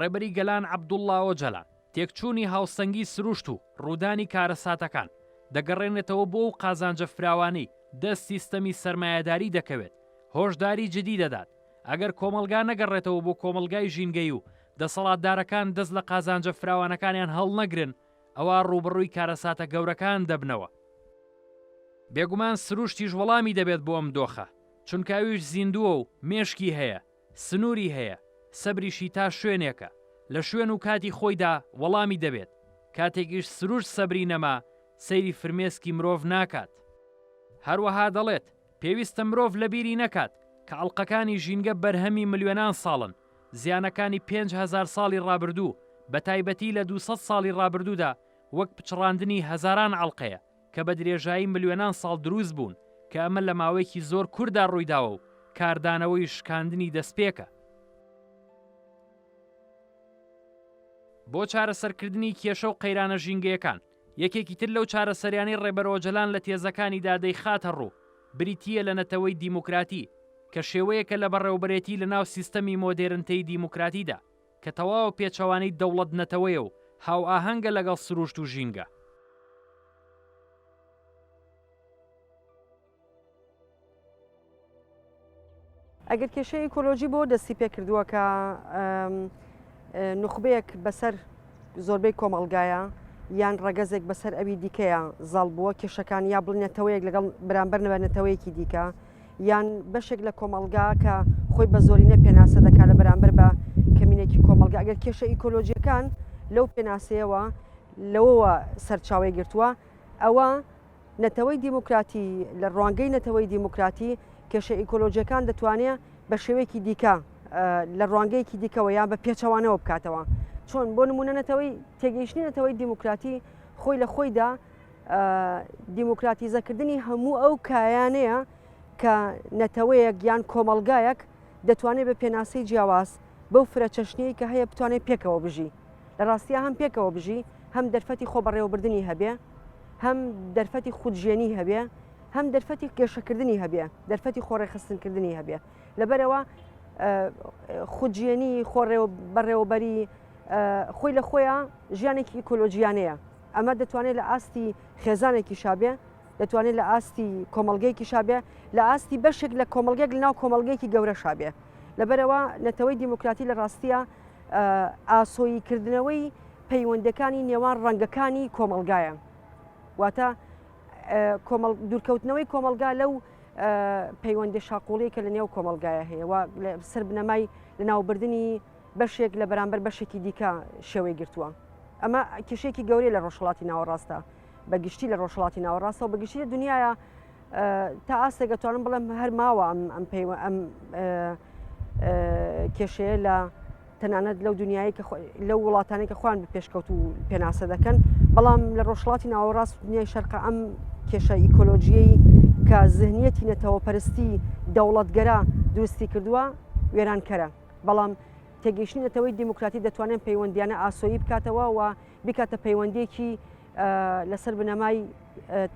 ڕێبەری گەلان عەبدوڵڵاوە جەلان تێکچوونی هاوسەنگی سروشت و ڕوودانی کارەساتەکان دەگەڕێنێتەوە بۆ ئەو قازانجە فراوانەی دەست سیستەمی سەرمایەداری دەکەوێت هۆشداری جدی دەدات ئەگەر کۆمەلگا نەگەڕێتەوە بۆ کۆمەلگای ژینگەی و دەسەڵاتدارەکان دەست لە قازانجە فراوانەکانیان هەڵ نەگرن ئەوە ڕوبڕووی کارەساتە گەورەکان دەبنەوە بێگومان سروشتیش وەڵامی دەبێت بۆ ئەم دۆخە چونکاویش زیندووە و مێشکی هەیە سنووری هەیە سەبریشی تا شوێنێکە لە شوێن و کاتی خۆیدا وەڵامی دەبێت کاتێکیش سروشت سەبری نەما سەیری فرمێسکی مرۆڤ ناکات هەروەها دەڵێت پێویستە مرۆڤ لە بیری نەکات کە ئەڵقەکانی ژینگە بەرهەمی ملیۆنان ساڵن زیانەکانی 5,000 ساڵی ڕابردوو بە تایبەتی لە 200 ساڵی ڕابردوودا وەک پچڕاندنی هەزاران ئەڵقەیە کە بە درێژایی ملیۆنان ساڵ دروست بوون کە ئەمە لە ماوەیەکی زۆر کووردا ڕوویداوە و کاردانەوەی شکاندنی دەستپێکە بۆ چارەسەرکردنی کێشە و قەیرانە ژینگەیەکان یەکێکی تر لەو چارەسەریانەی ڕێبەرۆجەلان لە تێزەکانیدا دەیخاتە ڕوو بریتیە لە نەتەوەی دیموکراتی کە شێوەیەکە لە بەڕێوەبەرێتی لە ناو سیستەمی مۆدێرنتەی دیموکراتیدا کە تەواو پێچەوانەی دەوڵەت نەتەوەیە و هاو ئاهەنگە لەگەڵ سروشت و ژینگە ئەگەر کێشەی ئیکۆلۆژی بۆ دەستی پێ کردووە کە نخبەیەک بەسەر زۆربەی کۆمەڵگایە یان ڕەگەزێک بەسەر ئەوی دیکەیە زەڵ بووە کێشەکان یا بڵنێتەوەیەک لەگەڵ بەرامبەر نەوەنێتەوەیەکی دیکە یان بەشێک لە کۆمەڵگا کە خۆی بە زۆرینە پێناسە دەکات لە بەرامبەر بە کەمینێکی کۆمەڵگا ئەگەر کێشە ئیکۆلۆژیەکان لەو پێناسەیەوە لەوەوە سەرچاوی گرتووە ئەوە نەتەوەی دیموکراتی لە ڕوانگەی نەتەوەی دیموکراتی کێشە ئیکۆلۆژیەکان دەتوانێت بە شێوەیەکی دیکە لە ڕوانگەیەکی دیکەوە یان بە پێچەوانەوە بکاتەوە چۆن بۆ نمونە نەتەوەی تێگەیشتنی نەتەوەی دیموکراتی خۆی لە خۆیدا دیموکراتیزەکردنی هەموو ئەو کایانەیە کە نەتەوەیەک یان کۆمەڵگایەک دەتوانێت بە پێناسەی جیاواز بەو فرەچەشنەیە کە هەیە بتوانێت پێکەوە بژی لە ڕاستیە هەم پێکەوە بژی هەم دەرفەتی خۆ بەڕێوەبردننی هەبێ هەم دەرفەتی خودژێنی هەبێ هەم دەرفەتی کێشەکردنی هەبێ دەرفەتی خۆڕێخستنکردنی هەبێ لەبەرەوە خودژێنی بەڕێوەبەری خۆی لە خۆیان ژیانێکی ئیکۆلۆژیانەیە ئەمە دەتوانێت لە ئاستی خێزانێکی شابێ دەتوانێت لە ئاستی کۆمەڵگەیەکی شابێ لە ئاستی بەشێک لە کۆمەڵگەیەک لە ناو کۆمەڵگەیەکی گەورە شابێ لەبەرەوە نەتەوەی دیموکراتی لە ڕاستیە ئاسۆییکردنەوەی پەیوەندەکانی نێوان ڕەنگەکانی کۆمەڵگایە واتە دوورکەوتنەوەی کۆمەلگا لەو پەیوەندی شاقوڵی کە لە نێو کۆمەلگایە هەیە و سەر بنەمای لە ناوبردننی بەشێک لە بەرامبەر بەشێکی دیکە شێوەی گرتووە ئەمە کێشێکی گەورەی لە ڕۆژهڵاتی ناوەڕاستە بەگشتی لە ڕۆژهڵاتی ناوەڕاستە و بەگشتی لە دنیاە تا ئاستێک دەتوانم بڵێم هەر ماوە ئەم کێشەیە لە تەنانەت لەو دنیایی لەو وڵاتانی کە خۆیان پێشکەوت و پێناسە دەکەن بەڵام لە ڕۆژهڵاتی ناوەڕاست دنیای شەرقە ئەم کێشە ئیکۆلۆژیەی کە ذهنیەتی نەتەوەپەرستی دەوڵەتگەرە دروستی کردووە وێرانکەرە بەڵام تێگەیشتنی نەتەوەی دیموکراتی دەتوانێت پەیوەندیانە ئاسۆیی بکاتەوە و بکاتە پەیوەندیەکی لەسەر بنەمای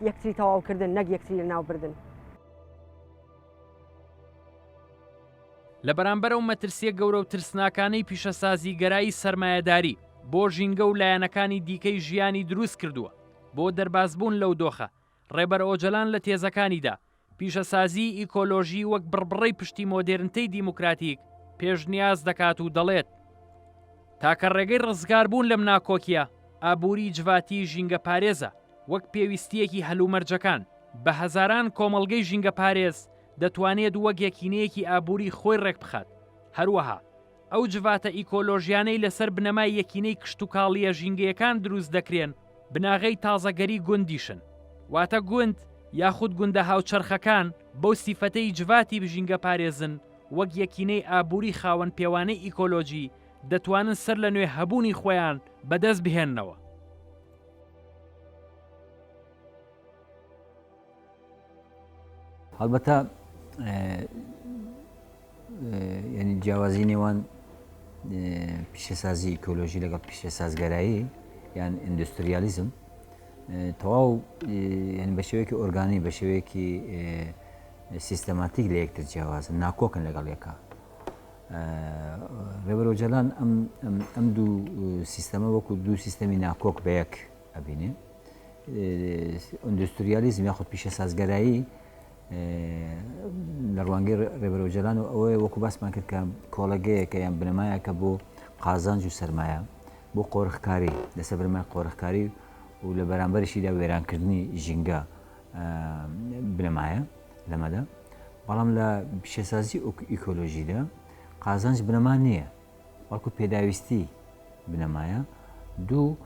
یەکتری تەواوکردن نەک یەکتری لە ناوبردن لە بەرامبەر ئەو مەترسیە گەورە و ترسناکانەی پیشەسازی گەرایی سەرمایەداری بۆ ژینگە و لایەنەکانی دیکەی ژیانی دروست کردووە بۆ دەربازبوون لەو دۆخە ڕێبەر ئۆجەلان لە تێزەکانیدا پیشەسازی ئیکۆلۆژی وەک بڕبڕەی پشتی مۆدێرنتەی دیموکراتیک پێشنیاز دەکات و دەڵێت تاکە ڕێگەی ڕزگاربوون لەم ناکۆکیە ئابووری جواتی ژینگە پارێزە وەک پێویستیەکی هەلومەرجەکان بە هەزاران کۆمەڵگەی ژینگە پارێز دەتوانێت وەک یەکینەیەکی ئابووری خۆی ڕێک بخات هەروەها ئەو جواتە ئیکۆلۆژیانەی لەسەر بنەمای یەکینەی کشت و کاڵیە ژینگەیەکان دروست دەکرێن بناغەی تازەگەری گوندیشن واتە گوند یاخود گوندە هاوچەرخەکان بەو سیفەتەی جواتی بژینگە پارێزن وەک یەکینەی ئابووری خاوەن پێوانەی ئیکۆلۆژی دەتوانن سەر لە نوێ هەبوونی خۆیان بەدەست بهێننەوە هەڵبەتە یعنی جیاوازی نێوان پیشەسازی ئیکۆلۆژی لەگەڵ پیشەسازگەرایی یان ئیندوستریالیزم تەواو یعنی بە شێوەیەکی ئۆرگانی بە شێوەیەکی سیستەماتیک لە یەکتر جیاوازن ناکۆکن لەگەڵ یەکە ڕێبەرۆجەلان ئەم دوو سیستەمە وەکو دوو سیستەمی ناکۆک بە یەک ئەبینێ. ئیندوستریالیزم یاخود پیشە سازگەرایی لە ڕوانگەی ڕێبەرۆجەلان و ئەوەیە وەکو باسمان کرد کە کۆڵەگەیەکە یان بنەمایەکە بۆ قازانج و سەرمایە بۆ قۆرخکاری لەسەر بنەمای قۆرخکاری و لە بەرامبەرشیدا وێرانکردنی ژینگە بنەمایە لەمەدا. بەڵام لە پیشەسازی ئیکۆلۆژیدا قازانج بنەما نییە، بەڵکو پێداویستی بنەمایە، دوو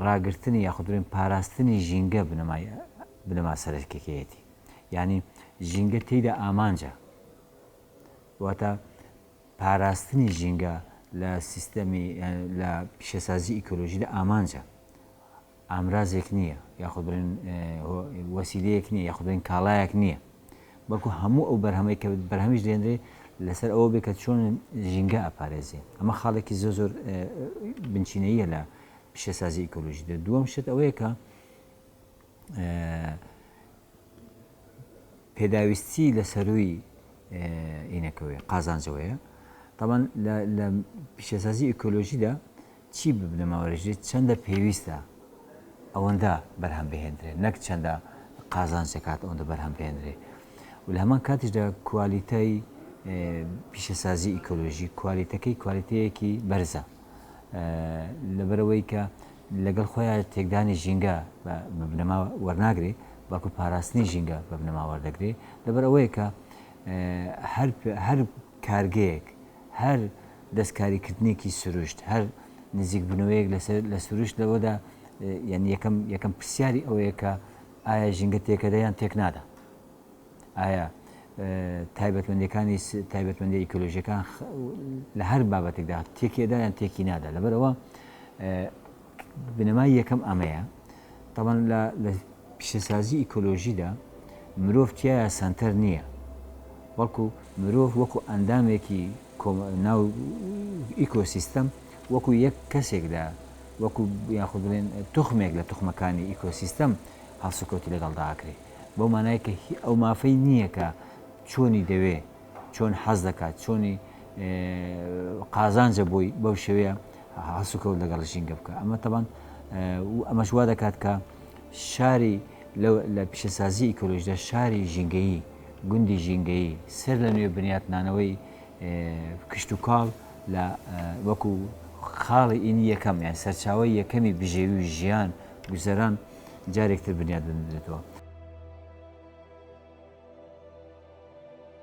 ڕاگررتنی یاخودورێن پاراستنی ژینگە بنەما سەرکێکەتی، یعنی ژینگە تێیدا ئامانجە، واتە پاراستنی ژینگە لە سیستەمی لە پیشەسازی ئیکۆلۆژیدا ئامانجە، ئامرازێک نییە یاخودبرێن وەسیلەیەک نییە یاخودبرێن کاڵایەک نییە، بەڵکو هەموو ئەو بەرهەمەی کە بەرهەمیش دێنرێ لەسەر ئەوە بێت کە چۆن ژینگە ئەپارێزێ. ئەمە خاڵێکی زۆر بنچینەیە لە پیشەسازی ئیکۆلۆژیدا. دووەم شت ئەوەیە کە پێداویستی لە سەروی ئینەکەوەیە قازانجەوەیە. طبعاً لە پیشەسازی ئیکۆلۆژیدا چی ببنەماوەرەژێت چەندە پێویستە ئەوەندە بەرهەم بهێنرێت، نەک چەندە قازانجەکات ئەوەندە بەرهەم بهێنرێت. و لە هەمان کاتیشدا کوالیتەی پیشەسازی ئیکۆلۆژی کوالیتەیەکی بەرزە، لەبەرەوەی کە لەگەڵ خۆیان تێکدانی ژینگە بە بنەما وەرناگرێت، باکو پاراستنی ژینگە بە بنەما وەردەگرێت، لەبەر ئەوەیە کە هەر کارگەیەک، هەر دەستکاریکردنێکی سروشت، هەر نزیک بنەوەیەک لە سروشت لەوەدا یعنی یەکەم پرسیاری ئەوەیە کە ئایا ژینگە تێکەدە یان تێک نادا، ئایا تایبەتمەندی ئیکۆلۆژیەکان لە هەر بابەتێکدا تێکێدا یان تێکی نادا. لەبەرەوە بنەمای یەکەم ئەمەیە. طبعاً لە پیشەسازی ئیکۆلۆژیدا مرۆڤ تایە سەنتەر نییە، بەڵکو مرۆڤ وەکو ئەندامێکی ناو ئیکۆسیستەم وەکو یەک کەسێکدا، وەکو یاخود بڵێن توخمێک لە توخمەکانی ئیکۆسیستەم هەڵسوکەوتی لەگەڵدا ئاکرێ، بەو مانایە کە ئەو مافەی نییە کە چۆنی دەوێ، چۆن حەز دەکات، چۆنی قازانجە بۆی بەو شێوەیە هەڵسوکەوت لەگەڵ ژینگە بکە. ئەمە تەبان ئەمەش وا دەکات کە شاری لە پیشەسازی ئیکۆلۆژیدا شاری ژینگەیی، گوندی ژینگەیی سەر لە نوێ بنیاتنانەوەی کشت و کاڵ لە وەکو خاڵی ئینی یەکەم یان سەرچاوی یەکەمی بژێوی و ژیان گوزەران جارێکتر بنیاد بنرێتەوە.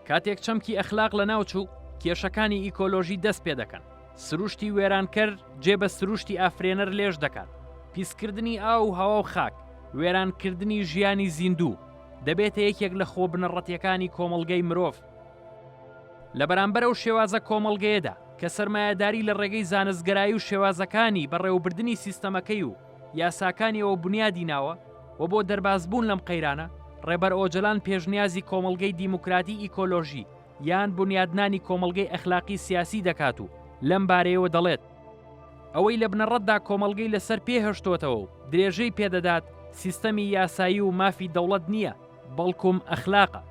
کاتێک چەمکی ئەخلاق لە ناوچوو کێشەکانی ئیکۆلۆژی دەست پێ دەکەن، سروشتی وێرانکەر جێ بە سروشتی ئافرێنەر لێژ دەکات، پیسکردنی ئاو و هەوا و خاک، وێرانکردنی ژیانی زیندوو دەبێتە یەکێک لە خۆ بنەڕەتیەکانی کۆمەڵگەی مرۆڤ. لە بەرامبەر ئەو شێوازە کۆمەڵگەیەدا کە سەرمایەداری لە ڕێگەی زانستگەرایی و شێوازەکانی بەڕێوەبردننی سیستەمەکەی و یاساکانی ئەوە بنیادی ناوە و بۆ دەربازبوون لەم قەیرانە ڕێبەر ئۆجلان پێشنیازی کۆمەڵگەی دیموکراتی ئیکۆلۆژی یان بنیادنانی کۆمەڵگەی ئەخلاقی سیاسی دەکات و لەم بارەیەوە دەڵێت ئەوەی لە بنەڕەتدا کۆمەڵگەی لەسەر پێهێشتوتەوە و درێژەی پێدەدات سیستەمی یاسایی و مافی دەوڵەت نییە، بەڵکوم ئەخلاقە.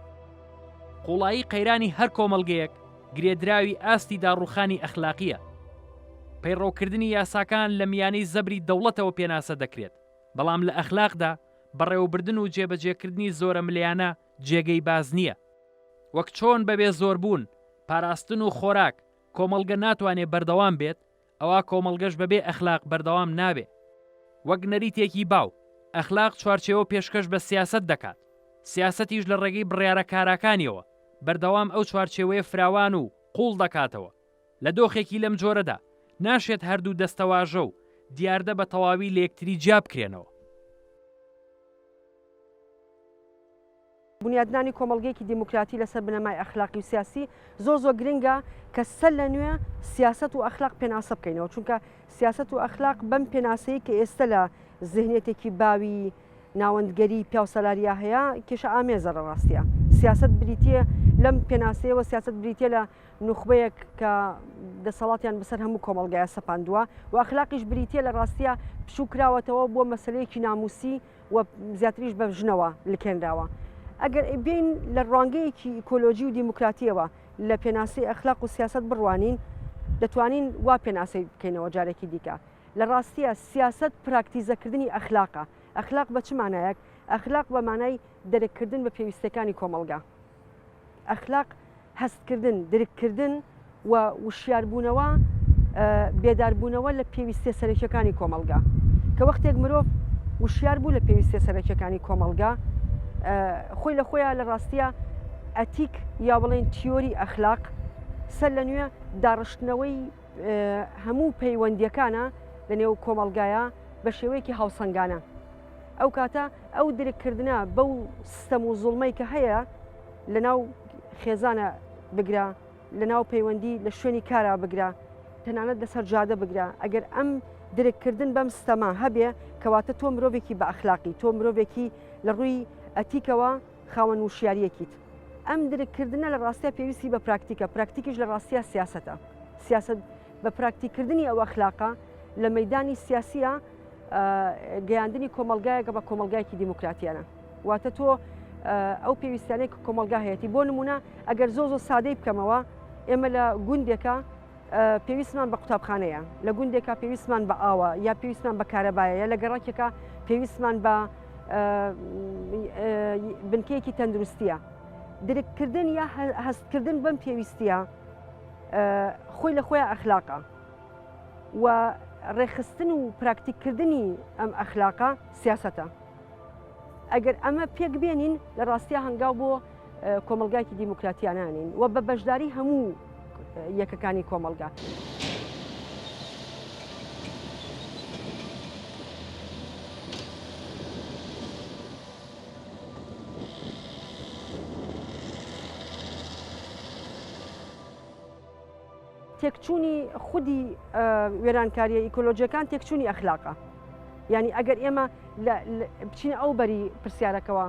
قوڵایی قەیرانی هەر کۆمەڵگەیەک گرێدراوی ئاستی داڕوخانی ئەخلاقیە. پەیڕەوکردنی یاساکان لە میانەی زەبری دەوڵەتەوە پێناسە دەکرێت، بەڵام لە ئەخلاقدا بەڕێوەبردن و جێبەجێکردنی زۆرە ملیانە جێگەی باز نییە. وەک چۆن بەبێ زۆربوون، پاراستن و خۆراک کۆمەڵگە ناتوانێت بەردەوام بێت، ئەوە کۆمەڵگەش بەبێ ئەخلاق بەردەوام نابێ. وەک نەریتێکی باو، ئەخلاق چوارچێوە پێشکەش بە سیاست دەکات، سیاسەتیش لە ڕێگەی بڕیارە کاراکانیەوە بەردەوام ئەو چوارچێوەیە فراوان و قوڵ دەکاتەوە. لە دۆخێکی لەم جۆرەدا ناشێت هەردوو دەستەواژە و دیاردە بە تەواوی لە یەکتری جیا بکرێنەوە. بنیادنانی کۆمەڵگەیەکی دیموکراتی لەسەر بنەمای ئەخلاقی و سیاسی زۆر گرنگە کە سەر لە نوێ سیاست و ئەخلاق پێناسە بکەینەوە، چونکە سیاست و ئەخلاق بەم پێناسەیە کە ئێستا لە ذهنێتێکی باوی ناوەندگەری پیاوسەلاریا هەیە کێشە ئامێزە لە ڕاستیە. سیاست بریتە لەم پێناسەیەوە، سیاست بریتە لە نوخبەیەک کە دەسەڵاتیان بەسەر هەموو کۆمەڵگایە سەپاندووە و ئەخلاقیش بریتە لە ڕاستیە پشوکراوەتەوە بۆ مەسلەیەکی ناموسی و زیاتریش بە ژنەوە لکێنراوە. ئەگەر بین لە ڕوانگەیەکی ئیکۆلۆژی و دیموکراتیەوە لە پێناسی ئەخلاق و سیاست بڕوانین دەتوانین وا پێناسی بکەینەوە جارێکی دیکە لە ڕاستیە سیاست پراکتیزەکردنی ئەخلاقە ئەخلاق بە چ مانایەک ئەخلاق بە مانای دەرککردن بە پێویستەکانی کۆمەلگا ئەخلاق هەستکردن درککردن و وشیاربوونەوە بێداربوونەوە لە پێویستە سەرەکیەکانی کۆمەلگا کە وەختێک مرۆڤ وشیار بوو لە پێویستە سەرەکیەکانی کۆمەلگا خۆی لە خۆیان لە ڕاستیە ئەتیک یا بڵێن تیۆری ئەخلاق سەر لە نوێ داڕشتنەوەی هەموو پەیوەندیەکانە لە نێو کۆمەلگایە بە شێوەیەکی هاوسەنگانە ئەو کاتە ئەو درککردە بەو سیستەم و زوڵمەی کە هەیە لە ناو خێزانە بگرا لە ناو پەیوەندی لە شوێنی کارا بگرا تەنانەت لەسەر جادە بگرا ئەگەر ئەم درککردن بەم سیستەما هەبێ کەواتە تۆ مرۆڤێکی بە ئەخلاقی تۆ مرۆڤێکی لە ڕووی ئەتیکەوە خاوەن وشیاریەکیت ئەم درککردنە لە ڕاستیە پێویستی بە پراکتیکە پراکتیکیش لە ڕاستیە سیاسەتە سیاست بە پراکتیکردنی ئەو ئەخلاقە لە مەدانی سیاسیە گەیاندنی کۆمەلگایەکە بە کۆمەلگایەکی دیموکراتیانە واتە تۆ ئەو پێویستیانەی کە کۆمەلگا هەیەی بۆ نمونە ئەگەر زۆ سادەی بکەمەوە ئێمە لە گوندێکە پێویستمان بە قوتابخانەیە لە گوندێکە پێویستمان بە ئاوە یا پێویستمان بە کارەبایە یا لە گەڕاکێکە پێویستمان بە بنکەیەکی تەندروستیە درککردن یا هەستکردن بەم پێویستیە خۆی لە خۆیان ئەخلاقە و ڕێخستن و پراکتیککردنی ئەم ئەخلاقە سیاسەتە ئەگەر ئەمە پێک بێنین لە ڕاستیە هەنگاو بۆ کۆمەلگایکی دیموکراتیانانین و بە بەشداری هەموو یەکەکانی کۆمەلگا. تێکچوونی خودی وێرانکاریە ئیکۆلۆژیەکان تێکچوونی ئەخلاقە یعنی ئەگەر ئێمە بچینە ئەو بەری پرسیارەکەەوە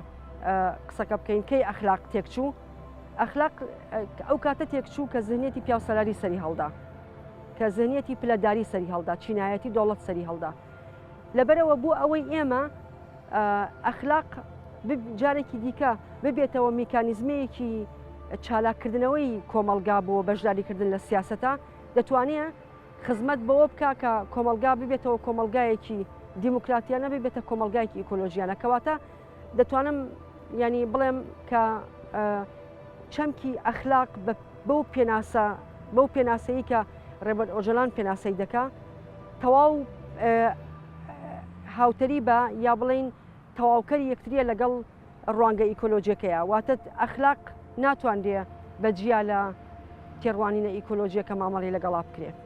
قسەکە بکەین کەی ئەخلاق تێکچوو ئەخلاق ئەو کاتە تێکچوو کە زنیەتی پیاوسەلاری سەری هەڵدا کە زنیەتی پلەداری سەری هەڵدا چینایەتی دەوڵەت سەری هەڵدا لەبەرەوە بوو ئەوەی ئێمە ئەخلاق جارێکی دیکە ببێتەوە میکانیزمەیەکی چالاکردنەوەی کۆمەلگا بۆ بەشداریکردن لە سیاسەتە دەتوانێت خزمەت بەوە بکە کە کۆمەلگا ببێتەوە کۆمەلگایەکی دیموکراتیانە ببێتە کۆمەلگایەکی ئیکۆلۆژیانە کەواتە دەتوانم ینی بڵێم کە چەمکی ئەخلاق بەو پێناسەیی کە ڕێبەر ئۆژەلان پێناسەی دەکا تەواو هاوتەری بە یا بڵین تەواوکەری یەکتریە لەگەڵ ڕوانگە ئیکۆلۆژیەکەیە واتە ئەخلاق ناتواندێ بەجیا لە تێڕوانینە ئیکۆلۆژیەکە مامەڵی لەگەڵا بکرێت.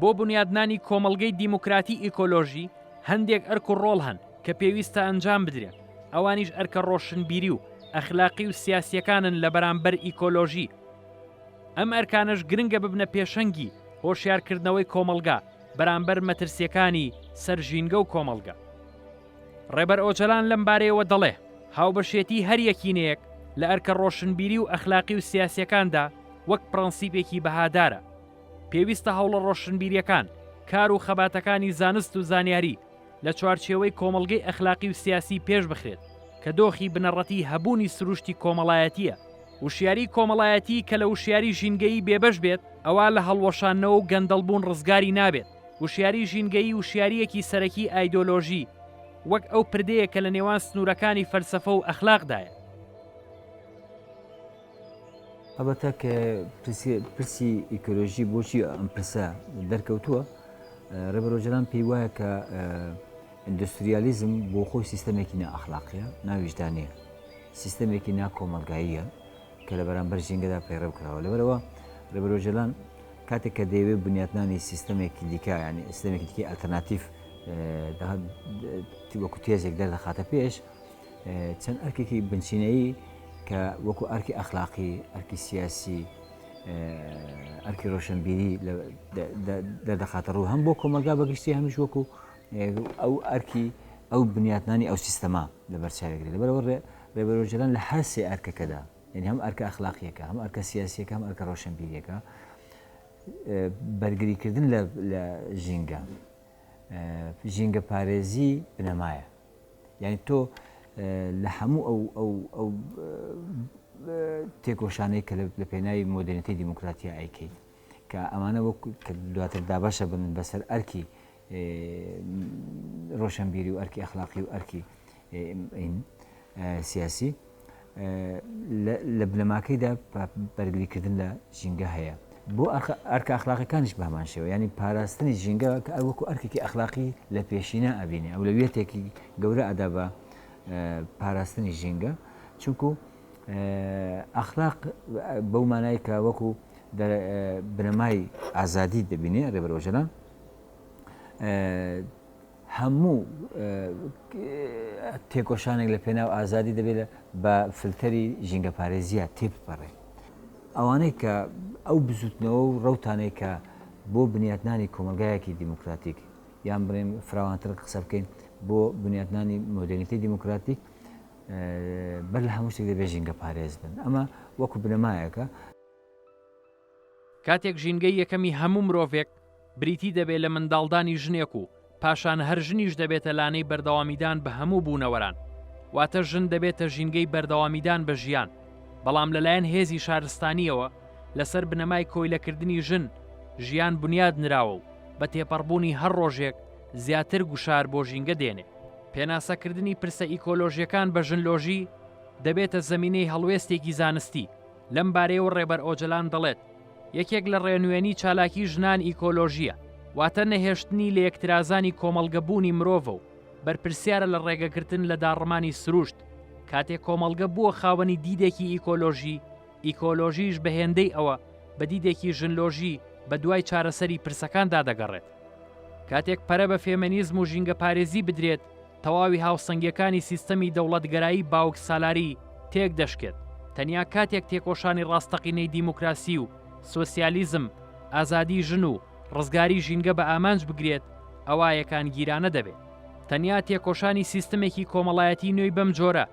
بۆ بنیادنانی کۆمەلگەی دیموکراتی ئیکۆلۆژی هەندێک ئەرک و ڕۆڵ هەن کە پێویستە ئەنجام بدرێت ئەوانیش ئەرکە ڕۆشنبیری و ئەخلاقی و سیاسیەکانن لە بەرامبەر ئیکۆلۆژی ئەم ئەرکانش گرنگە ببنە پێشەنگی هۆشیارکردنەوەی کۆمەلگا بەرامبەر مەترسیەکانی سەرژینگە و کۆمەلگا. ڕێبەر ئۆجەلان لەم بارەیەوە دەڵێ هاوبەشێتی هەر یەکینەیەک لە ئەرکە ڕۆشنبیری و ئەخلاقی و سیاسیەکاندا وەک پرەنسیپێکی بەهادارە پێویستە هەوڵە ڕۆشنبیریەکان کار و خەباتەکانی زانست و زانیاری لە چوارچێوەی کۆمەلگەی ئەخلاقی و سیاسی پێش بخرێت کە دۆخی بنەڕەتی هەبوونی سروشتی کۆمەڵایەتیە وشیاری کۆمەڵایەتی کە لە وشیاری ژینگەیی بێبەش بێت ئەوە لە هەڵوەشانەوە و گەندەڵبوون ڕزگاری نابێت وشیاری ژینگەیی وشیاریەکی سەرەکی ئایدۆلۆژی وەک ئەو پردەیە کە لە نێوان سنوورەکانی فەلسەفە و ئەخلاقدایە. ئەبەتە کە پرسی ئیکۆلۆژی بۆچی ئەم پرسە دەرکەوتووە ڕێبەر ئۆجەلان پێی وایە کە ئیندوستریالیزم بۆ خۆی سیستەمێکی نائەخلاقیە ناویژدانەیە سیستەمێکی ناکۆمەلگاییە کە لە بەرامبەر ژینگەدا پەیڕێ بکراوە لەبەرەوە ڕێبەر ئۆجەلان کاتێک کە دەیەوێت بنیاتنانی سیستەمێکی دیکە ینی سیستەمێکی دیکەی ئەلتەرناتیڤ وەکو تێزێک دەردەخاتە پێش چەند ئەرکێکی بنچینەیی کە وەکو ئەرکی ئەخلاقی ئەرکی سیاسی ئەرکی ڕۆشنبیری دەردەخاتە ڕوو هەم بۆ کۆمەلگا بەگشتی هەمیش وەکو ئەو ئەرکی ئەو بنیاتنانی ئەو سیستەما لە بەرچاوێگری لەبەرەوە ڕێبەر ئۆجەلان لە هەر سێ ئەرکەکەدا یعنی هەم ئەرکە ئەخلاقیەکە هەم ئەرکە سیاسیەکە هەم ئەرکە ڕۆشنبیریەکە بەرگریکردن لە ژینگە پارێزی بنەمایە یعنی تۆ لە هەموو ئەو تێکۆشانەی کە لە پێناوی مۆدرنیتی دیموکراتیا ئەیکەیت کە ئەمانە کە دواتر دابەشە بن بەسەر ئەرکی ڕۆشنبیری و ئەرکی ئەخلاقی و ئەرکی سیاسی لە بنەماکەیدا بەرگریکردن لە ژینگە هەیە بۆ ئەرکە ئەخلاقیەکانیش بە هەمان شێوە ینی پاراستنی ژینگە کە وەکو ئەرکێکی ئەخلاقی لە پێشینە ئەبینێ ئەو لە وێتێکی گەورە ئەدا بە پاراستنی ژینگە چونکو ئەخلاق بەو مانای کە وەکو بنەمای ئازادی دەبینێ ڕێبەرۆژەلان هەموو تێکۆشانێک لە پێناو ئازادی دەبێت بە فلتەری ژینگە پارێزیە تێبپەڕێ ئەوانەی کە ئەو بزوتنەوە و ڕەوتانەی کە بۆ بنیاتنانی کۆمەلگایەکی دیموکراتیک یان بڵێم فراوانتر قسە بکەین بۆ بنیاتنانی مۆدرنیتی دیموکراتیک بەر لە هەموو شتێک دەبێت ژینگە پارێز بن ئەمە وەکو بنەمایەکە کاتێک ژینگەی یەکەمی هەموو مرۆڤێک بریتی دەبێت لە منداڵدانی ژنێک و پاشان هەر ژنیش دەبێتە لانەی بەردەوامیدان بە هەموو بوونەوەران واتە ژن دەبێتە ژینگەی بەردەوامیدان بە ژیان بەڵام لەلایەن هێزی شارستانیەوە لەسەر بنەمای کۆیلەکردنی ژن ژیان بنیاد نراوە و بە تێپەڕبوونی هەر ڕۆژێک زیاتر گوشار بۆ ژینگە دێنێ پێناسەکردنی پرسە ئیکۆلۆژیەکان بە ژنلۆژی دەبێتە زەمینەی هەڵوێستێکی زانستی لەم بارەیەوە ڕێبەر ئۆجەلان دەڵێت یەکێک لە ڕێنوێنی چالاکی ژنان ئیکۆلۆژیە واتە نەهێشتنی لە یەکترازانی کۆمەڵگەبوونی مرۆڤە و بەرپرسیارە لە ڕێگەگرتن لە داڕمانی سروشت کاتێک کۆمەڵگە بووە خاوەنی دیدێکی ئیکۆلۆژیش بە هێندەی ئەوە بە دیدێکی ژنلۆژی بە دوای چارەسەری پرسەکاندا دەگەڕێت کاتێک پەرە بە فێمەنیزم و ژینگە پارێزی بدرێت تەواوی هاوسەنگیەکانی سیستەمی دەوڵەتگەرایی باوک سالاری تێک دەشکێت تەنیا کاتێک تێکۆشانی ڕاستەقینەی دیموکراسی و سۆسیالیزم ئازادی ژن و ڕزگاری ژینگە بە ئامانج بگرێت ئەوایەکان گیرانە دەبێت تەنیا تێکۆشانی سیستمێکی کۆمەڵایەتی نوێی بەم جۆرە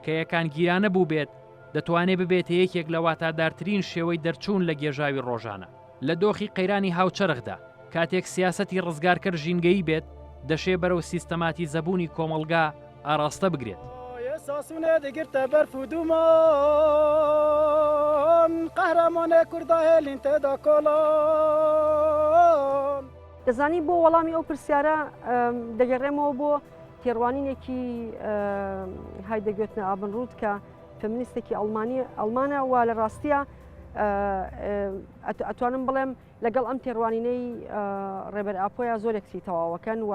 کە یەکان گیرانە بوو بێت دەتوانێت ببێتە یەکێک لە واتادارترین شێوەی دەرچوون لە گێژاوی ڕۆژانە لە دۆخی قەیرانی هاوچەرخدا کاتێک سیاسەتی ڕزگارکەر ژینگەیی بێت دەشێ بەرەو سیستەماتی زەبوونی کۆمەلگا ئاراستە بگرێت ساسونه دگرته برف و دومان قهرمان کرده هلین تدا کلان دەزانی بۆ وەڵامی ئەو پرسیارە دەگەڕێمەوە بۆ تێڕوانینێکی هایدەگوێتنە ئابنڕوود کە فەمینیستێکی ئەڵمانە و لە ڕاستیە ئەتوانم بڵێم لەگەڵ ئەم تێڕوانینەی ڕێبەر ئاپۆیە زۆرێکی تەواوەکەن و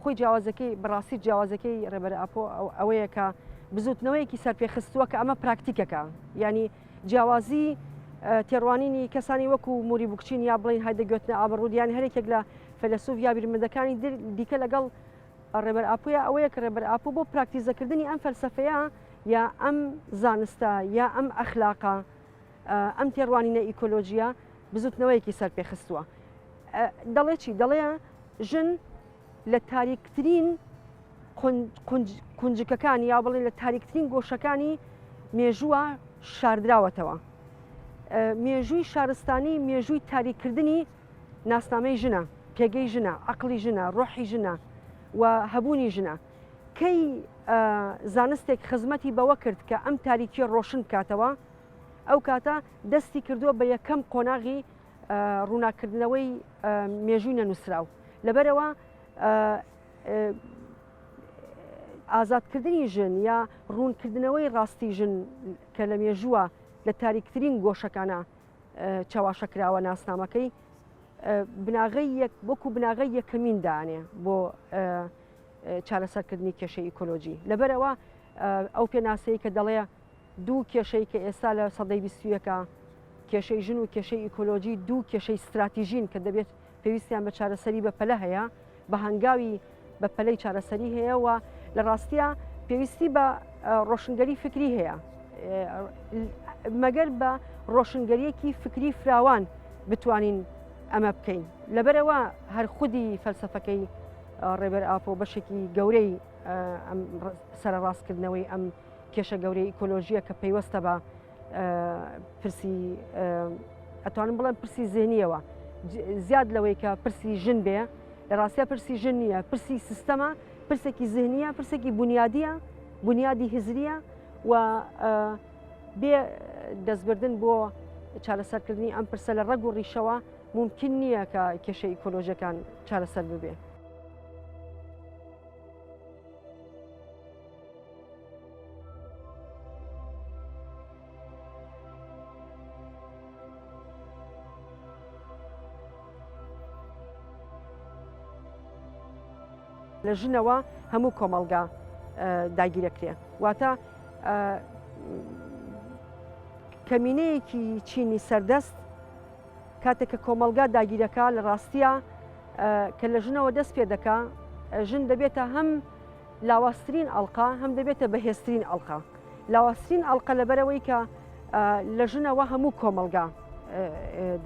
خۆی جیاوازەکەی بەڕاستی جیاوازەکەی ڕێبەر ئاپۆ ئەوەیە کە بزوتنەوەیەکی سەرپێخستووە کە ئەمە پراکتیکەکە ینی جیاوازی تێڕوانینی کەسانی وەکو موری بوکچین یا بڵین هایدەگوێتنە ئابڕوود یانی هەرێکێک لە فەلەسوف یا بیرمەندەکانی دیکە لەگەڵ ڕێبەر ئاپۆیە ئەوەیە کە ڕێبەر ئاپۆ بۆ پراکتیزەکردنی ئەم فەلسەفەیە یا ئەم زانستە یا ئەم ئەخلاقە ئەم تێڕوانینە ئیکۆلۆژیە بزوتنەوەیەکی سەرپێخستووە دەڵێ چی دەڵێ ژن لە تاریکترین کونجکەکانی یا بڵێن لە تاریکترین گۆشەکانی مێژووە شاردراوەتەوە مێژووی شارستانی مێژووی تاریککردنی ناسنامەی ژنە پێگەی ژنە عەقڵی ژنە ڕۆحی ژنە و هەبوونی ژنە کەی زانستێک خزمەتی بەوە کرد کە ئەم تاریکی ڕۆشن بکاتەوە ئەو کاتە دەستی کردووە بە یەکەم قۆناغی ڕووناکردنەوەی مێژووی نەنووسراو لەبەرەوە ئازادکردنی ژن یا ڕوونکردنەوەی ڕاستی ژن کە لە مێژووە لە تاریکترین گۆشەکانە چاواشەکراوە ناسنامەکەی بناغی وەکو بناغی یەکەمین دانێ بۆ چارەسەرکردنی کێشەی ئیکۆلۆژی لەبەرەوە ئەو پێناسەیە کە دەڵێ دوو کێشەی کە ئێستا لە سەدەی 21ەکە کێشەی ژن و کێشەی ئیکۆلۆژی دوو کێشەی استراتیژین کە دەبێت پێویستیان بە چارەسەری بە پەلە هەیە بە هەنگاوی بە پەلەی چارەسەری هەیە و لە ڕاستیە پێویستی بە ڕۆشنگەری فکری هەیە مەگەر بە ڕۆشنگەریەکی فکری فراوان بتوانین ئەمە بکەین لەبەرەوە هەر خودی فەلسەفەکەی ڕێبەر ئاپۆ بەشێکی گەورەی سەرڕاستکردنەوەی ئەم کێشە گەورەی ئیکۆلۆژیە کە پەیوەستە بە پرسی ئەتوانم بڵێم پرسی زێنیەوە زیاد لەوەی کە پرسی ژن بێ لە ڕاستیە پرسی ژن نییە پرسی سیستەمە پرسێکی زێنیە پرسێکی بنیادیە بنیادی هزریە و بێ دەستبردن بۆ چارەسەرکردنی ئەم پرسە لە ڕێگ و ڕیشەوە ممکن نییە کە کێشەی ئیکۆلۆژیەکان چارەسەر ببێ. لە ژنەوە هەموو کۆمەڵگا داگیرەکرێ واتە کەمینەیەکی چینی سەردەست کاتێک کە کۆمەلگا داگیرەکە لە ڕاستیە کە لە ژنەوە دەست پێ دەکا ژن دەبێتە هەم لاواسترین ئەڵقا هەم دەبێتە بەهێزترین ئەڵقا. لاواسترین ئەڵقە لەبەرەوەی کە لە ژنەوە هەموو کۆمەلگا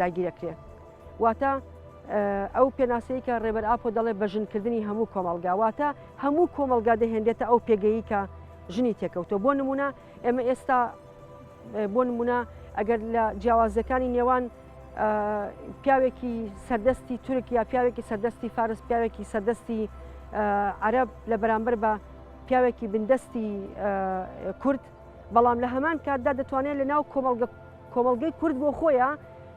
داگیرەکرێ واتە ئەو پێناسەی کە ڕێبەر ئاپۆ دەڵێ بە ژنکردنی هەموو کۆمەلگا واتە هەموو کۆمەلگا دەهێنرێتە ئەو پێگەیی کە ژنی تێکەوتەوە. بۆ نمونە ئێمە ئێستا بۆ نمونە ئەگەر لە جیاوازەکانی نێوان پیاوێکی سەردەستی تورک یا پیاوێکی سەردەستی فارس پیاوێکی سەردەستی عەرەب لە بەرامبەر بە پیاوێکی بندەستی کورد بەڵام لە هەمان کاتدا دەتوانێت لە ناو کۆمەلگەی کورد بۆ خۆیە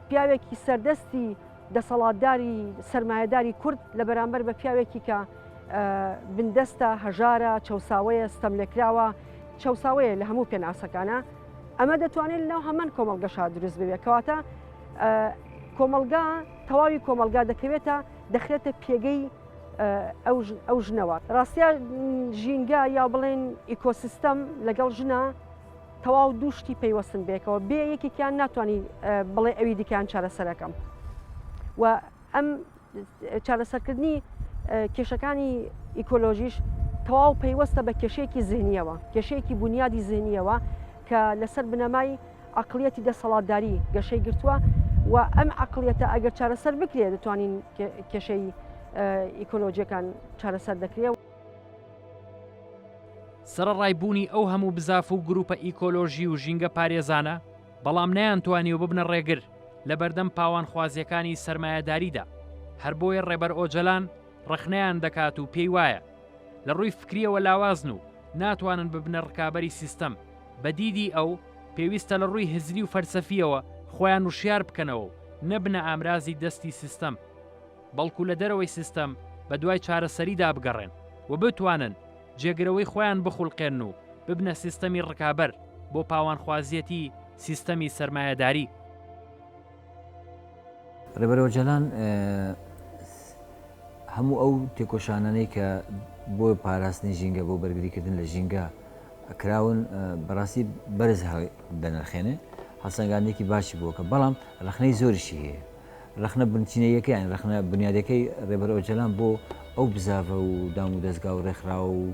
پیاوێکی سەردەستی دەسەڵاتداری سەرمایەداری کورد لە بەرامبەر بە پیاوێکی کە بندەستە هەژارە چەساوەیە ستەملێکراوە چەساوەیە لە هەموو پێناسەکانە ئەمە دەتوانێت لەناو هەمان کۆمەلگەشا دروست ببێت کەواتە کۆمەلگا تەواوی کۆمەلگا دەکەوێتە دەخرێتە پێگەی ئەو ژنەوە. ڕاستیە ژینگە یا بڵێن ئیکۆسیستەم لەگەڵ ژنە تەواو دووشتی پەیوەستن بێکەوە بێ یەکێکیان ناتوانانی بڵێ ئەوی دیکان چارەسەرەکەم و ئەم چارەسەرکردنی کێشەکانی ئیکۆلۆژیش تەواو پەیوەستە بە کێشەیەکی زیهنیەوە کێشەیەکی بنیادی زیهنیەوە کە لەسەر بنەمای عقلیەتی دەسەڵاتداری گەشەی گرتووە و ئەم عقلیەتە ئەگەر چارەسەر بکرێت دەتوانین کێشەی ئیکۆلۆژیەکان چارەسەر دەکرێت. سەرڕایبوونی ئەو هەموو بزاف و گروپە ئیکۆلۆژی و ژینگە پارێزانە بەڵام نەیانتوانی و ببنە ڕێگر لە بەردەم پاوانخوازیەکانی سەرمایەداریدا هەر بۆیە ڕێبەر ئۆجەلان ڕخنەیان دەکات و پێی وایە لە ڕووی فکریەوە لاوازن و ناتوانن ببنە ڕکابەری سیستەم بە دیدی ئەو پێویستە لە ڕووی هزری و فەرسەفیەوە خۆیان وشیار بکەنەوە و نەبنە ئامرازی دەستی سیستەم بەڵکو لە دەرەوەی سیستەم بە دوای چارەسەریدا بگەڕێن و بتوانن جێگرەوەی خۆیان بخولقێن و ببنە سیستەمی ڕکابەر بۆ پاوانخوازیەتی سیستەمی سەرمایەداری. ڕێبەر ئۆجەلان هەموو ئەو تێکۆشانانەی کە بۆ پاراستنی ژینگە بۆ بەرگریکردن لە ژینگە ئەکراون بەڕاستی بەرز دەنرخێنێ هەڵسەنگاندێکی باشی بووە کە بەڵام ڕخنەی زۆریشی هەیە ڕخنە بنچینەیەکەیان ڕخنە بنیادەکەی ڕێبەر ئۆجەلان بۆ ئەو بزاڤە و دام و دەستگا و ڕێکخراوە و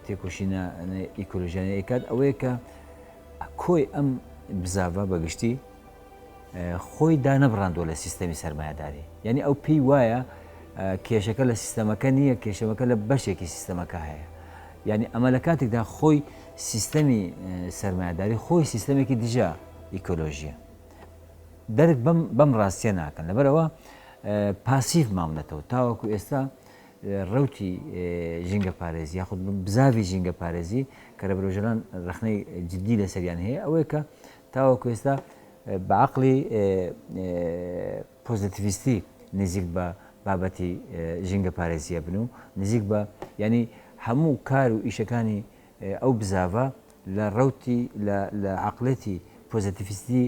تێکۆشینە ئیکۆلۆژیانە کات ئەوەیە کە کۆی ئەم بزاڤە بەگشتی خۆی دانەبڕاندووە لە سیستەمی سەرمایەداری یعنی ئەو پێی وایە کێشەکە لە سیستەمەکە نییە کێشەوەکە لە بەشێکی سیستەمەکە هەیە یعنی ئەمە لە کاتێکدا خۆی سیستەمی سەرمایەداری خۆی سیستەمێکی دژە ئیکۆلۆژیە دەرک بەم ڕاستیە ناکەن لەبەرەوە پاسیف مامنێتەوە تاوەکو ئێستا ڕوتی ژینگە پارێزی یاخود بزاوی ژینگە پارێزی کە ڕێبەر ئۆجەلان ڕخنەی جددی لەسەریان هەیە ئەوەیە کە تاوەکو ئێستا بەعقلی پۆزیتیڤیستی نزیک بە بابەتی ژینگە پارێزیە بن و نزیک بە ینی هەموو کار و ئیشەکانی ئەو بزاڤە لە ڕوتی لە عقلەتی پۆزیتیڤیستی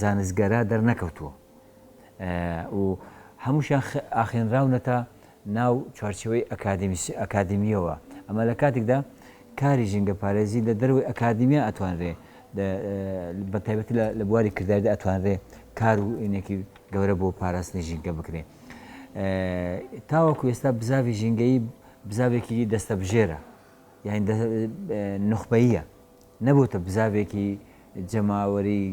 زانستگەرە دەرنەکەوتووە و هەمووشیان ئاخێنراونەتە ناو چوارچەوەی ئەکادمیەوە ئەمە لە کاتێکدا کاری ژینگە پارێزی لە دەروی ئەکادمیە ئەتوانرێ بە تایبەتی لە بواری کرداریدا ئەتوانرێ کار و ئینێکی گەورە بۆ پاراستنی ژینگە بکرێ تاوەکو ئێستا بزاوی ژینگەی بزاوێکی دەستە بژێرە یان نخبەیە نەبووتە بزاوێکی جەماوەری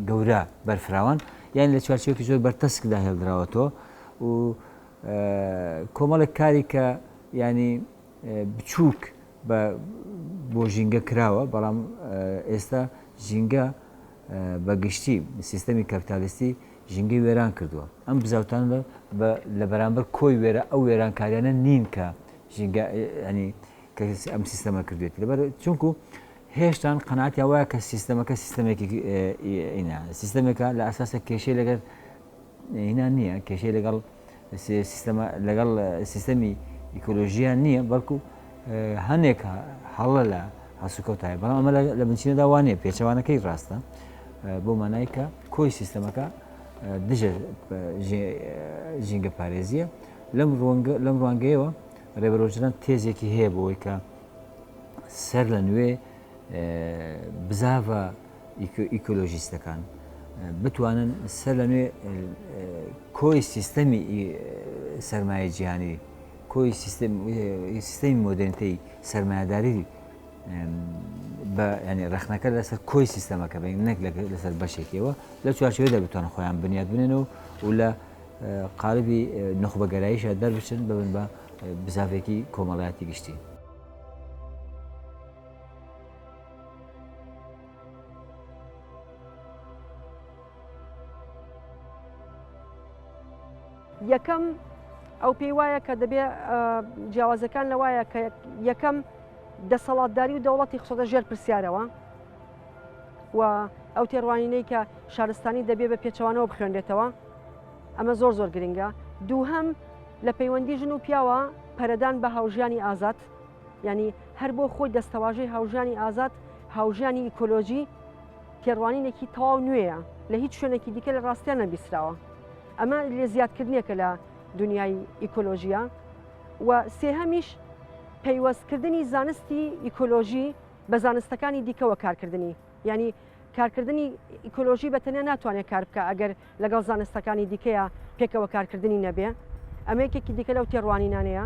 گەورە بەرفراوان یان لە چوارچێوەکی زۆر بەرتەسکدا هێڵدراوەتەوە و کۆمەڵێک کاری کە ینی بچووک بۆ ژینگە کراوە بەڵام ئێستا ژینگە بەگشتی سیستەمی کاپیتالیستی ژینگەی وێران کردووە ئەم بزاوتان لە بەرامبەر کۆی وێرە ئەو وێرانکاریانە نین کە ژینگە ئەم سیستەمە کردوێتی لەبەر چونکو هێشتان قەناعەتی وایە کە سیستەمەکە سیستەمێکی سیستەمێکە لە ئاساسە کێشەی لەگەر هینا نییە کێشەی لەگەڵ سیستەمی ئیکۆلۆژیان نییە بەڵکو هەنێک هەڵە لە هەسوکەوتای بەڵام ئەمە لە بنچینەدا وانێ پێچەوانەکەی ڕاستە بۆ مانای کە کۆی سیستەمەکە دژە ژینگە پارێزیە لەم ڕوانگەیەوە ڕێبەرۆژدان تێزێکی هەیە بۆەوەی کە سەر لە نوێ بزاڤە ئیکۆلۆژیستەکان بتوانن سەر لە نوێ کۆی سیستەمی سەرمایە جیهانی کۆی سیستەمی مۆدرنیتەی سەرمایهداری بە ینی ڕخنەکە لەسەر کۆی سیستەمەکە بین نەک لەسەر بەشێکیەوە لە چوارچێوەیەدا بتوانن خۆیان بنیاد بنێنەوە و لە قالبی نەخبەگەراییشە دەربچن ببن بە بزاڤێکی کۆمەڵایەتی گشتی. یەکەم ئەو پێی وایە کە دەبێ جیاوازەکان لەوایە کە یەکەم دەسەڵاتداری و دەوڵەتی خسۆتە ژێر پرسیارەوە و ئەو تێڕوانینەی کە شارستانی دەبێ بە پێچەوانەوە بخوێنرێتەوە ئەمە زۆر زۆر گرنگە. دووهەم لە پەیوەندی ژن و پیاوە پەرەدان بە هاوژیانی ئازاد ینی هەر بۆ خۆی دەستەواژەی هاوژیانی ئازاد هاوژیانی ئیکۆلۆژی تێڕوانینێکی تەواو نوێیە لە هیچ شوێنێکی دیکە لە ڕاستیان نەبیستراوە. ئەمە لێ زیادکردنێکە لە دنیای ئیکۆلۆژیە و سێهەمیش پەیوەستکردنی زانستی ئیکۆلۆژی بە زانستەکانی دیکەوە کارکردنی ینی کارکردنی ئیکۆلۆژی بەتەنیا ناتوانێت کار بکە ئەگەر لەگەڵ زانستەکانی دیکەیە پێکەوە کارکردنی نەبێ. ئەمە یەکێکی دیکە لەو تێڕوانینانەیە.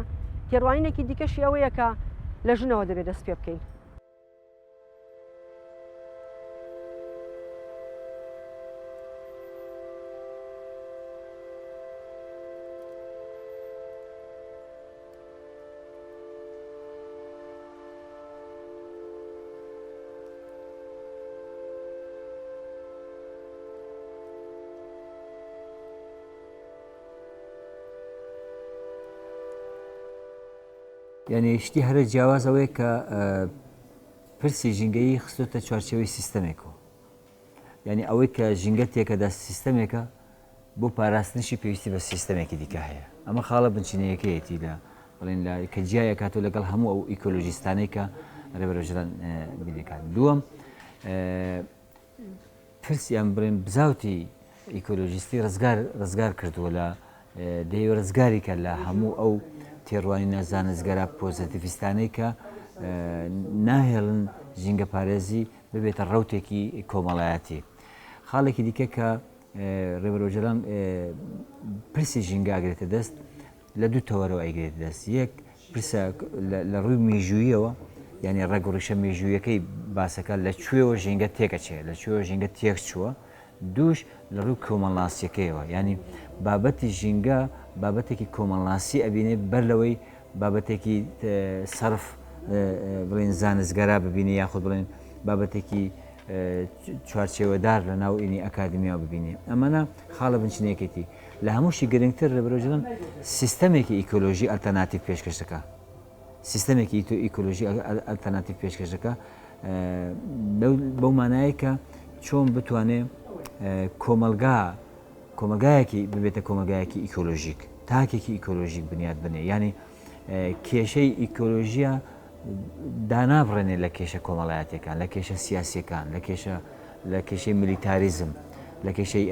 تێڕوانینێکی دیکەشی ئەوەیە کە لە ژنەوە دەبێت دەست پێ بکەین. یعنی شتی هەرە جیاوازەوەی کە پرسی ژینگەی خستۆتە چوارچێوەی سیستەمێکەوە یعنی ئەوەی کە ژینگە تێکەدا سیستەمێکە بۆ پاراستنیشی پێویستی بە سیستەمێکی دیکە هەیە. ئەمە خاڵە بنچینەیەکەیەتی لە بڵێن کە جیایە کاتۆ لەگەڵ هەموو ئەو ئیکۆلۆژیستانەی کە ڕێبەرۆژدان بیدەکات. دووەم پرسیان بڵێن بزاوتی ئیکۆلۆژیستی ڕزگار کردووە لە دەیوە ڕزگاری کە لە هەموو ئەو تێڕوانینە زانستگەرە پۆزتیڤیستانەی کە ناهێڵن ژینگە پارێزی ببێتە ڕەوتێکی کۆمەڵایەتی. خاڵێکی دیکە کە ڕێبەرۆژەران پرسی ژینگە ئاگرێتە دەست لە دوو تەوەرەوە ئەیگرێت دەست. یەک پرسە لە ڕووی میژوویەوە ینی ڕێگەڕیشە میژوویەکەی باسەکە لەکوێوە ژینگە تێکەچێت لەکوێوە ژینگە تێک چووە. دووش لە ڕوو کۆمەڵناسیەکەیەوە ینی بابەتی ژینگە بابەتێکی کۆمەڵناسی ئەبینێ بەر لەوەی بابەتێکی سەرف بڵێن زانستگەرا ببینێ یاخود بڵێن بابەتێکی چوارچێوەدار لە ناو ئینی ئەکادمیا ببینێ. ئەمەە خاڵە بنچینەیەکێتی لە هەمووشی گرنگتر ڕێبەرۆژدان سیستەمێکی ئیکۆلۆژی ئەلتەرناتیڤ پێشکەش دەکا سیستەمێکی ئیکۆلۆژی ئەلتەرناتیڤ پێشکەش دەکا بەو مانایە کە چۆن بتوانێت کۆمەلگایەکی ببێتە کۆمەلگایەکی ئیکۆلۆژیک تاکێکی ئیکۆلۆژیک بنیاد بنێ ینی کێشەی ئیکۆلۆژیە دانابڕێنێ لە کێشە کۆمەڵایەتەکان لە کێشە سیاسیەکان لە کێشەی میلیتاریزم لە کێشەی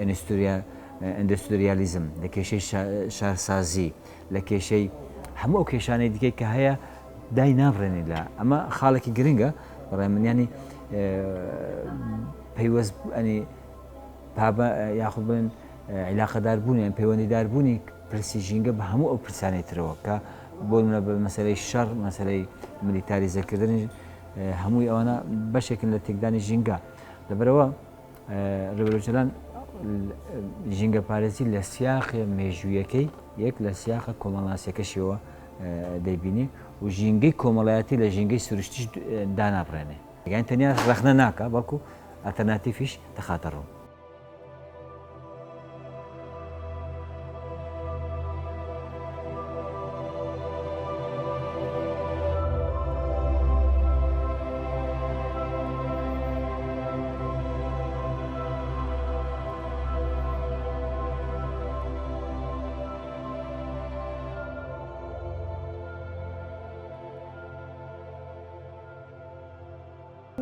ئەندستریالیزم لە کێشەی شارسازی لە کێشەی هەموو ئەو کێشانەی دیکەی کە هەیە دای نابڕێنێ لە ئەمە خاڵێکی گرنگە بەڕێ من ینی پەیوەست یاخود بڵێن عیلاقەداربوونیان پەیوەندیداربوونی پرسی ژینگە بە هەموو ئەو پرسانەی ترەوە کە بۆ منە بە مەسەلەی شەڕ مەسەلەی میلیتاریزەکردن هەمووی ئەوانە بەشێکن لە تێکدانی ژینگە. لەبەرەوە ڕێبەرۆژەران ژینگە پارێزی لە سیاقی مێژوویەکەی یەک لە سیاقە کۆمەڵناسیەکەشیەوە دەیبینی و ژینگەی کۆمەڵایەتی لە ژینگەی سروشتیش دانابڕێنێ یان تەنیا ڕەخنە ناکە بەڵکو ئەلتەرناتیڤیش دەخاتە ڕوو.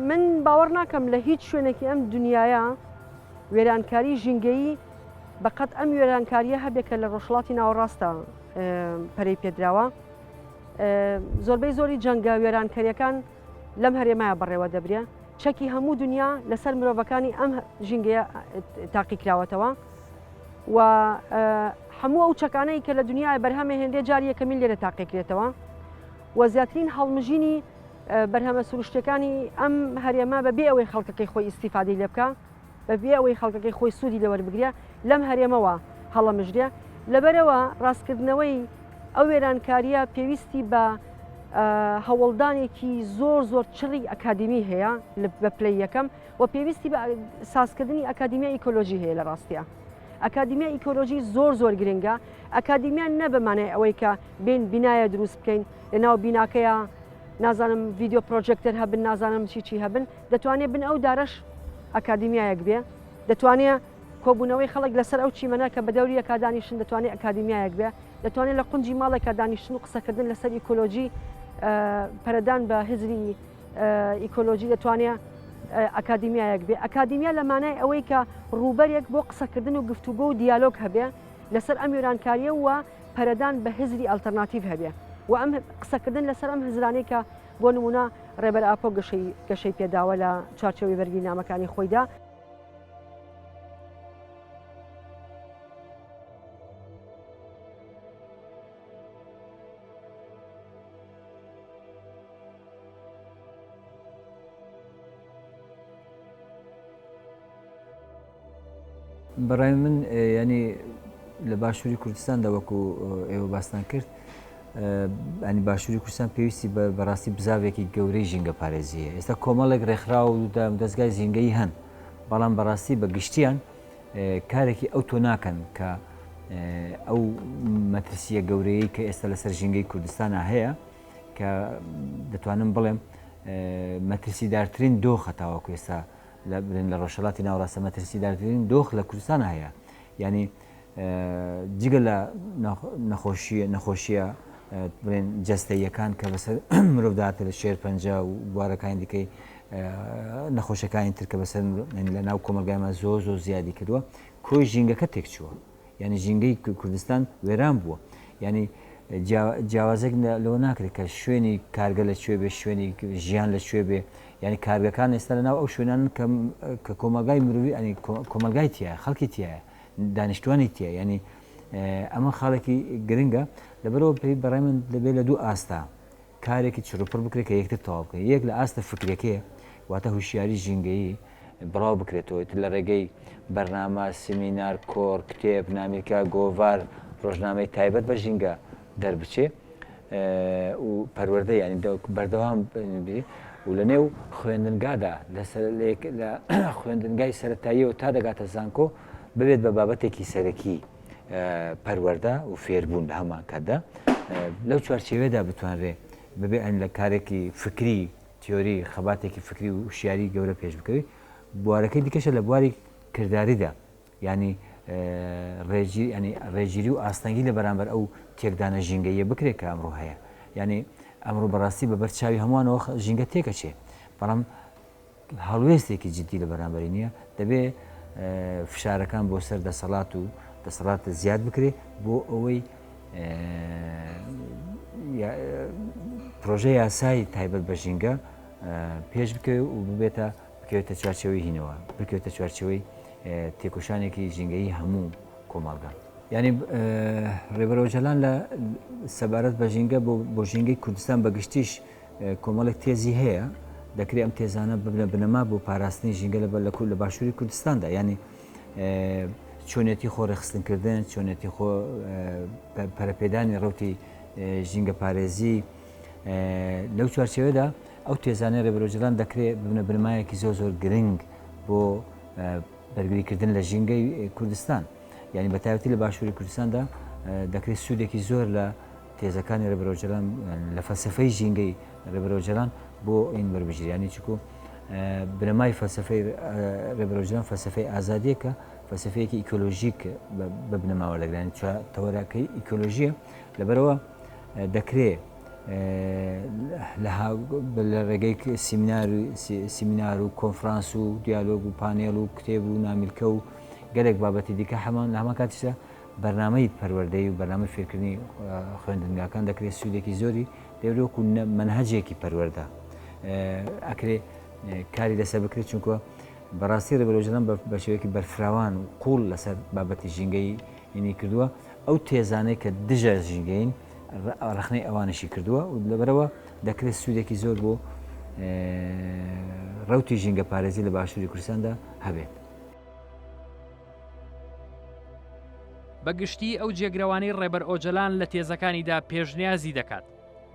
من باوەڕ ناکەم لە هیچ شوێنێکی ئەم دنیاە وێرانکاری ژینگەیی بەقەت ئەم وێرانکاریە هەبێکە لە ڕۆژهەڵاتی ناوەڕاستە پەرەی پێدراوە. زۆربەی زۆری جەنگە وێرانکاریەکان لەم هەرێمایە بەڕێوە دەبرێ. چەکی هەموو دنیا لەسەر مرۆڤەکانی ئەم ژینگەیە تاقیکراوەتەوە و هەموو ئەو چەکانەی کە لە دنیای بەرهەمە هێندێ جاری یەکەمین لێرە تاقیکرێتەوە و زیاترین هەڵمژینی بەرهەمە سروشتەکانی ئەم هەرێمە بەبێ ئەوەی خەڵکەکەی خۆی ئیسیفادەی لێ بکە، بەبێ ئەوەی خەڵکەکەی خۆی سوودی لەوەربگرێ لەم هەرێمەوە هەڵەمژرێ. لەبەرەوە ڕاستکردنەوەی ئەو وێرانکاریە پێویستی بە هەوڵدانێکی زۆر چڕی ئەکادمی هەیە بە پلەی یەکەم و پێویستی بە سازکردنی ئەکادمیای ئیکۆلۆژی هەیە لە ڕاستیە. ئەکادمیای ئیکۆلۆژی زۆر گرنگە. ئەکادمیان نە بەمانای ئەوەی کە بین بینایە دروست بکەین لەناو بیناکەیە نازانم ڤیدیۆ پرۆژێکتەر هەبن، نازانم چی هەبن، دەتوانێت بن ئەو دارەش ئەکادمیایەک بێ، دەتوانێت کۆبوونەوەی خەڵک لەسەر ئەو چیمەنە کە بە دەوریەکە دانیشتن دەتوانێت ئەکادمیایەک بێ، دەتوانێت لە قونجی ماڵێکە دانیشتن و قسەکردن لەسەر ئیکۆلۆژی پەرەدان بە هزری ئیکۆلۆژی دەتوانێت ئەکادمیایەک بێ. ئەکادمیا لەمانای ئەوەی کە ڕوبەرێک بۆ قسەکردن و گفتوگۆ و دیالۆگ هەبێ لەسەر ئەم وێرانکاریە و پەرەدان بە هزری ئالتەرناتیڤ هەبێ و ئەم قسەکردن لەسەر ئەم هزرانەی کە بۆ نمونە ڕێبەر ئاپۆ گەشەی پێداوە لە چارچەوەی بەرگینامەکانی خۆیدا. بەڕای من ینی لە باشووری کوردستاندا وەکو ئێوە باستان کرد ئەنی باشووری کوردستان پێویستی بەڕاستی بزاوێکی گەورەی ژینگە پارێزیە. ئێستا کۆمەڵێک ڕێکخرا و دەستگای زیینگەی هەن، بەڵام بەڕاستی بە گشتیان کارێکی ئەو تۆ ناکەن کە ئەو مەترسیە گەورەیە کە ئێستا لەسەر ژینگەی کوردستانە هەیە کە دەتوانم بڵێم مەترسیدارترین دۆخە تاوەکو ئێستا لە ڕۆژهەڵاتی ناوەڕاستە مەترسیدارترین دۆخ لە کوردستانە هەیە. ینی جگە لە نەخۆشیە بڵێن جەستەییەکان کە بەسەر مرۆڤداتە لە شێر پەنجە و بوارەکانی دیکەی نەخۆشەکانی تر کە بەسەر لە ناو کۆمەلگایمە زۆر زیادی کردووە، کۆی ژینگەکە تێکچووە. ینی ژینگەی کوردستان وێران بووە. ینی جیاوازێک لەوە ناکرێت کە شوێنی کارگە لەکوێ بێ، شوێنی ژیان لەکوێ بێ. ینی کارگەکان ئێستا لەناو ئەو شوێنان کە کۆمەلگای مرۆڤی ئەنی کۆمەلگای تایە، خەڵکی تایە، دانیشتوانی تایە. ینی ئەمە خاڵێکی گرنگە. لەبەرەوە پێی بەڕای من دەبێت لە دوو ئاستا کارێکی چڕوپڕ بکرێت کە یەکتر تەواو بکرێت. یەک لە ئاستە فکرەکەیە واتە هوشیاری ژینگەیی بڕاو بکرێتەوە لە ڕێگەی بەرنامە، سیمینار، کۆڕ، کتێب، نامیرکە، گۆڤار، ڕۆژنامەی تایبەت بە ژینگە دەربچێ و پەروەردە ینی بەردەوام و لە نێو خوێندنگادا لە خوێندنگای سەرەتاییەوە تا دەگاتە زانکۆ ببێت بە بابەتێکی سەرەکی پەروەردە و فێربوون لە هەمان کاتدا لەو چوارچێوەیەدا بتوانرێ ببێ ئەن لە کارێکی فکری تیۆری خەباتێکی فکری و شیاری گەورە پێش بکەوی. بوارەکەی دیکەشە لە بواری کردداریدا، ینی ڕێگیری و ئاستەنگی لە بەرامبەر ئەو تێکدانە ژینگەیە بکرێت کە ئەمڕۆ هەیە. ینی ئەمڕۆ بەڕاستی بە بەرچاوی هەمووانەوە ژینگە تێکەچێ، بەڵام هەڵوێستێکی جددی لە بەرامبەری نییە. دەبێت فشارەکان بۆ سەر دەسەڵات و دەسەڵاتە زیاد بکرێت بۆ ئەوەی پرۆژە یاسایی تایبەت بە ژینگە پێش بکەوێت و ببێتە بکەوێتە چوارچێوەی هینەوە، بکەوێتە چوارچێوەی تێکۆشانێکی ژینگەیی هەموو کۆمەڵگە. ینی ڕێبەرۆجەلان لە سەبارەت بە ژینگە بۆ ژینگەی کوردستان بەگشتیش کۆمەڵێک تێزی هەیە. دەکرێت ئەم تێزانە ببنە بنەما بۆ پاراستنی ژینگە لە باشووری کوردستاندا. ینی چۆنێتی خۆڕێخستنکردن، چۆنێتی خۆ پەرەپێدانی ڕوتی ژینگە پارێزی لەو چوارچێوەدا ئەو تێزانەی ڕێبەرۆجەلان دەکرێت ببنە بنەمایەکی زۆر گرنگ بۆ بەرگریکردن لە ژینگەی کوردستان. ینی بە تایبەتی لە باشووری کوردستاندا دەکرێت سوودێکی زۆر لە تێزەکانی ڕێبەرۆجەلان لە فەلسەفەی ژینگەی ڕێبەرۆجەلان بۆ این بەربژیرانی چکو بنەمای فەلسەفەی ڕێبەرۆجەلان فەلسەفەی ئازادیەکە، فەلسەفەیەکی ئیکۆلۆژیک بە بنەماوە لەگرانی تەوەراکەی ئیکۆلۆژیە. لەبەرەوە دەکرێت لە ڕێگەی سیمینار و کۆنفرانس و دیالۆگ و پانێڵ و کتێب و نامیلکە و گەلێک بابەتی دیکە هەمان لە هەمان کاتیشدا بەرنامەی پەروەردەی و بەرنامە فێرکردنی خوێندنگاکان دەکرێت سوودێکی زۆری دەورۆکو منهەجێکی پەروەردە ئەکرێ کاری لەسەر بکرێت چونکە بەڕاستی ڕێبەرۆژەلان بە شێوەیەکی بەرفراوان و قوڵ لەسەر بابەتی ژینگەی اینی کردووە ئەو تێزانەی کە دژە ژینگەین ڕخنەی ئەوانشی کردووە و لەبەرەوە دەکرێت سوودێکی زۆر بۆ ڕەوتی ژینگە پارێزی لە باشووری کوردستاندا هەبێت. بەگشتی ئەو جێگرەوانەی ڕێبەر ئۆجەلان لە تێزەکانیدا پێشنیازی دەکات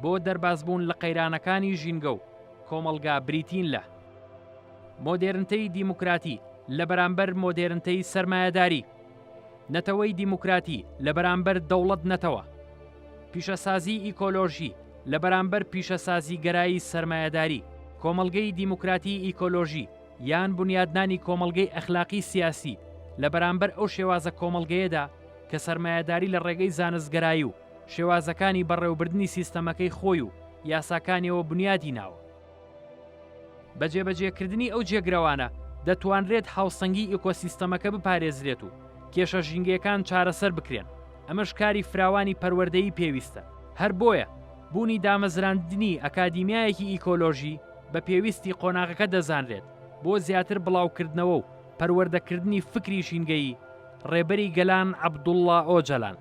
بۆ دەربازبوون لە قەیرانەکانی ژینگە و کۆمەڵگا بریتین لە مۆدێرنتەی دیموکراتی لە بەرامبەر مۆدێرنتەی سەرمایەداری، نەتەوەی دیموکراتی لە بەرامبەر دەوڵەت نەتەوە، پیشەسازی ئیکۆلۆژی لە بەرامبەر پیشەسازی گەرایی سەرمایەداری، کۆمەڵگەی دیموکراتی ئیکۆلۆژی یان بنیادنانی کۆمەڵگەی ئەخلاقی سیاسی لە بەرامبەر ئەو شێوازە کۆمەڵگەیەدا کە سەرمایەداری لە ڕێگەی زانستگەرایی و شێوازەکانی بەڕێوەبردننی سیستەمەکەی خۆی و یاساکانیەوە بنیادی ناوە. بەجێبەجێکردنی ئەو جێگرەوانە دەتوانرێت هاوسەنگی ئیکۆسیستەمەکە بپارێزرێت و کێشە ژینگەکان چارەسەر بکرێن. ئەمەش کاری فراوانی پەروەردەیی پێویستە. هەر بۆیە بوونی دامەزراندنی ئەکادیمیایەکی ئیکۆلۆژی بە پێویستی قۆناغەکە دەزانرێت بۆ زیاتر بڵاوکردنەوە و پەروەردەکردنی فکری ژینگەیی. ڕێبەری گەلان عەبدوڵڵا ئۆجەلان.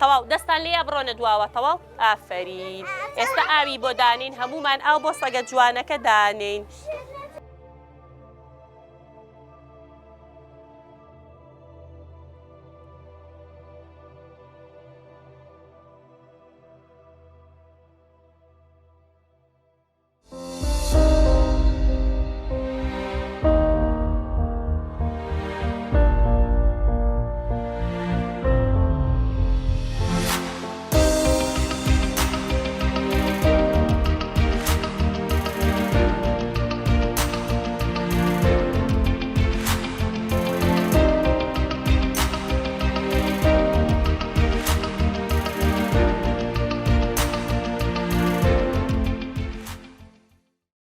تەواو دەستان لێە بڕۆنە دواوە تەواو ئافەرین. ئێستا ئاوی بۆ دانین هەمومان ئاو بۆ سەگە جوانەکە دانین.